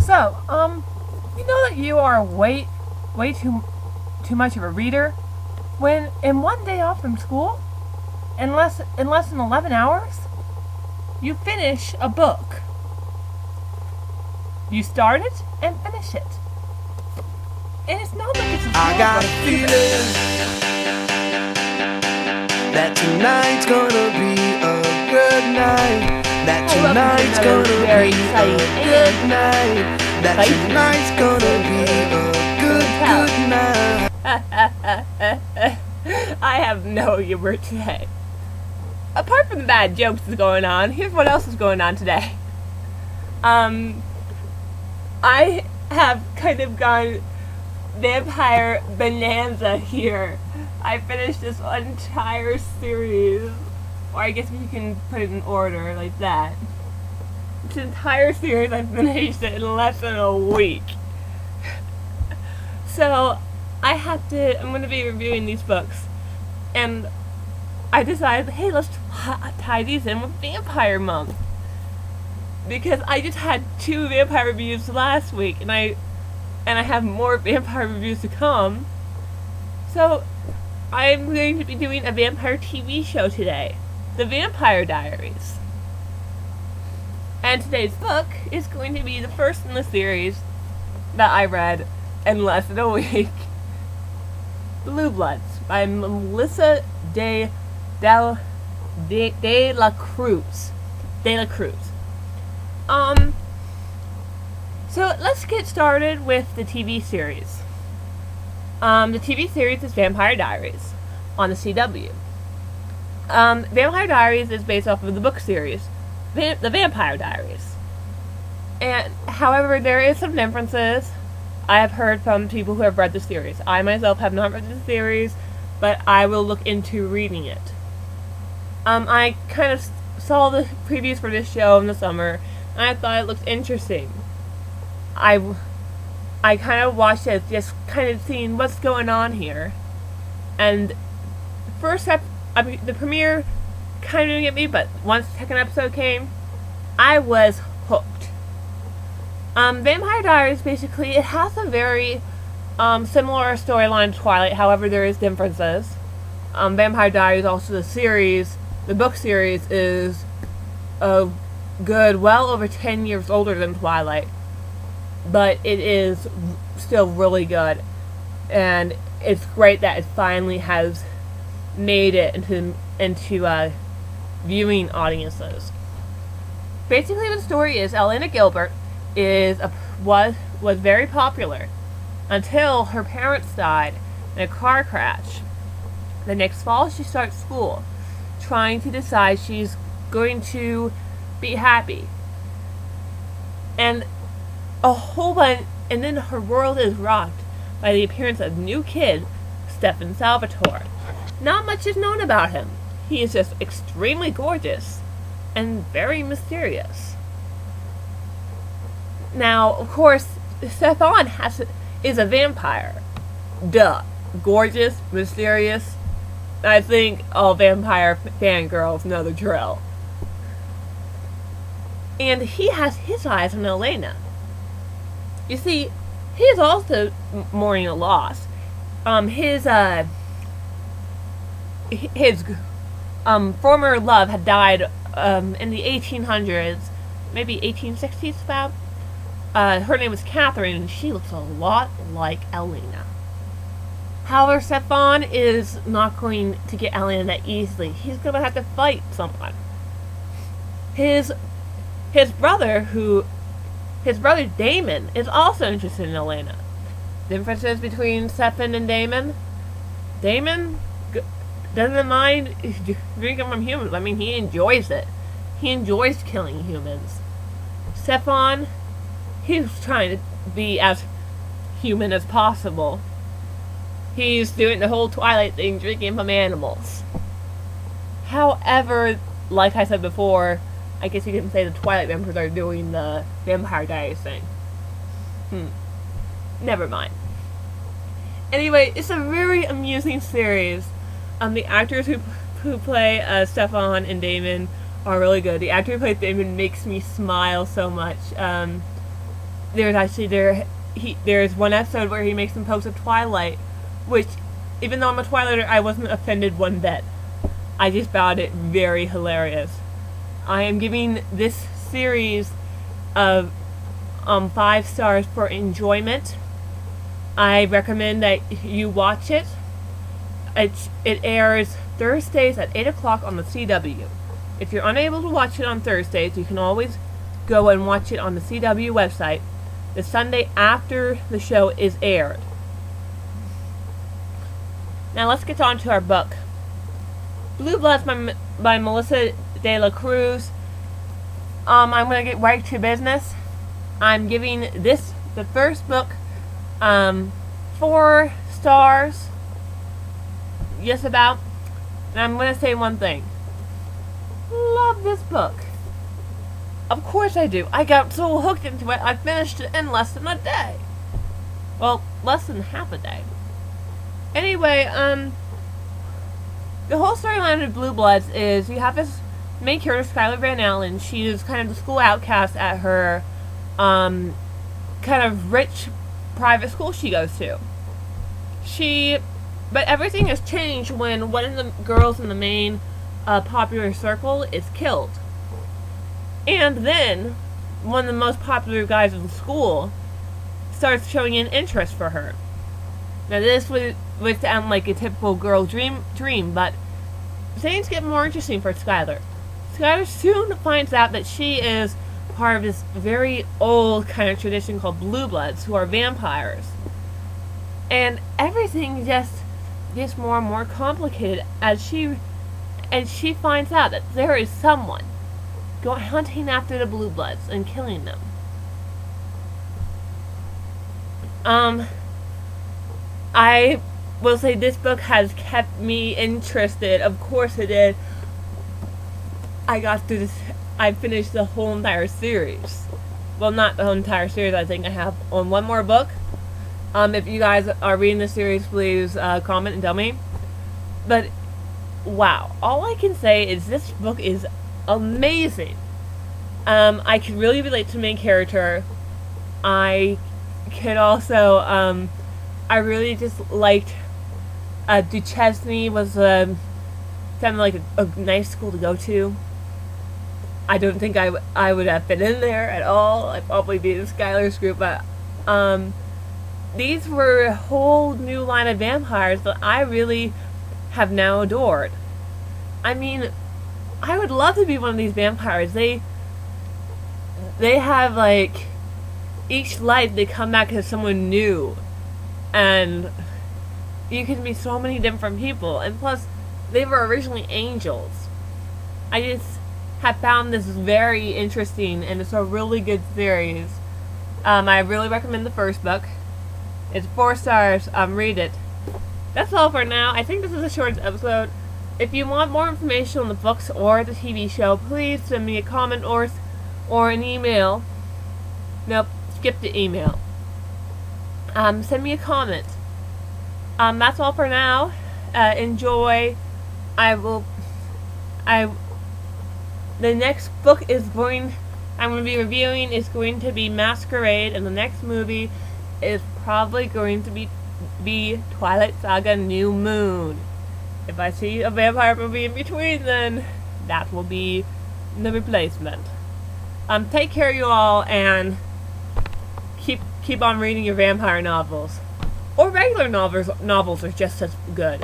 So, you know that you are way too much of a reader? When in one day off from school, in less than 11 hours, you finish a book. You start it and finish it. And it's not like it's a I got a feeling that tonight's gonna be a good night. That tonight's gonna be a good night. That tonight's gonna be a good night. I have no humor today. Apart from the bad jokes that's going on, here's what else is going on today. I have kind of gone vampire bonanza here. I finished this entire series, or I guess you can put it in order like that. This entire series, I finished it in less than a week. So, I'm going to be reviewing these books, and I decided, hey, let's tie these in with Vampire Month. Because I just had 2 vampire reviews last week, and I have more vampire reviews to come. So, I'm going to be doing a vampire TV show today. The Vampire Diaries. And today's book is going to be the first in the series that I read in less than a week. Blue Bloods by Melisa de la Cruz. So let's get started with the TV series. The TV series is Vampire Diaries on the CW. Vampire Diaries is based off of the book series, The Vampire Diaries. And however, there is some differences. I have heard from people who have read the series. I myself have not read the series, but I will look into reading it. I kind of saw the previews for this show in the summer, and I thought it looked interesting. I kind of watched it, just kind of seeing what's going on here. And the premiere kind of didn't get me, but once the second episode came, I was hooked. Vampire Diaries, basically, it has a very similar storyline to Twilight, however there is differences. Vampire Diaries, also the book series, is well over 10 years older than Twilight. But it is still really good, and it's great that it finally has made it into viewing audiences. Basically, the story is Elena Gilbert was very popular until her parents died in a car crash. The next fall, she starts school, trying to decide she's going to be happy, and then her world is rocked by the appearance of a new kid, Stefan Salvatore. Not much is known about him. He is just extremely gorgeous and very mysterious. Now, of course, Stefan is a vampire. Duh. Gorgeous, mysterious. I think all vampire fangirls know the drill. And he has his eyes on Elena. You see, he is also mourning a loss. His former love had died in the 1800s, maybe 1860s about. Her name was Catherine, and she looks a lot like Elena. However, Stefan is not going to get Elena that easily. He's going to have to fight someone. His brother Damon is also interested in Elena. Differences between Stefan and Damon? Damon doesn't mind drinking from humans. I mean, he enjoys it. He enjoys killing humans. Stefan, he's trying to be as human as possible. He's doing the whole Twilight thing, drinking from animals. However, like I said before, I guess you can say the Twilight vampires are doing the Vampire Diaries thing. Never mind. Anyway, it's a very amusing series. The actors who play Stefan and Damon are really good. The actor who plays Damon makes me smile so much. there's one episode where he makes some pokes of Twilight, which, even though I'm a Twilighter, I wasn't offended one bit. I just found it very hilarious. I am giving this series of 5 stars for enjoyment. I recommend that you watch it. It airs Thursdays at 8 o'clock on the CW. If you're unable to watch it on Thursdays, you can always go and watch it on the CW website the Sunday after the show is aired. Now let's get on to our book. Blue Bloods by Melisa de la Cruz. I'm going to get right to business. I'm giving this, the first book, 4 stars. Just about. And I'm going to say one thing. Love this book. Of course I do. I got so hooked into it, I finished it in less than a day. Well, less than half a day. Anyway, the whole storyline of Blue Bloods is you have this main character, Skylar Van Allen. She is kind of the school outcast at her kind of rich private school she goes to. But everything has changed when one of the girls in the main popular circle is killed. And then one of the most popular guys in the school starts showing an interest for her. Now this would sound like a typical girl dream, but things get more interesting for Skylar. Skylar soon finds out that she is part of this very old kind of tradition called Blue Bloods, who are vampires. And everything just gets more and more complicated as she finds out that there is someone going hunting after the Blue Bloods and killing them. I will say this book has kept me interested. Of course it did. I got through this. I finished the whole entire series. Well, not the whole entire series. I think I have on one more book. If you guys are reading the series, please comment and tell me. But wow, all I can say is this book is amazing. I could really relate to the main character. I could also, I really just liked, Duchesne was, sounded like a nice school to go to. I don't think I would have been in there at all. I'd probably be in Skylar's group, but, these were a whole new line of vampires that I really have now adored. I mean, I would love to be one of these vampires. They have, like, each life they come back as someone new. And you can be so many different people. And plus, they were originally angels. I just have found this very interesting, and it's a really good series. I really recommend the first book. It's 4 stars. Read it. That's all for now. I think this is the shortest episode. If you want more information on the books or the TV show, please send me a comment or an email. Nope, skip the email. Send me a comment. That's all for now. Enjoy. The next book I'm going to be reviewing is going to be Masquerade, and the next movie is probably going to be Twilight Saga New Moon. If I see a vampire movie in between, then that will be the replacement. Take care, you all, and keep on reading your vampire novels. Or regular novels are just as good.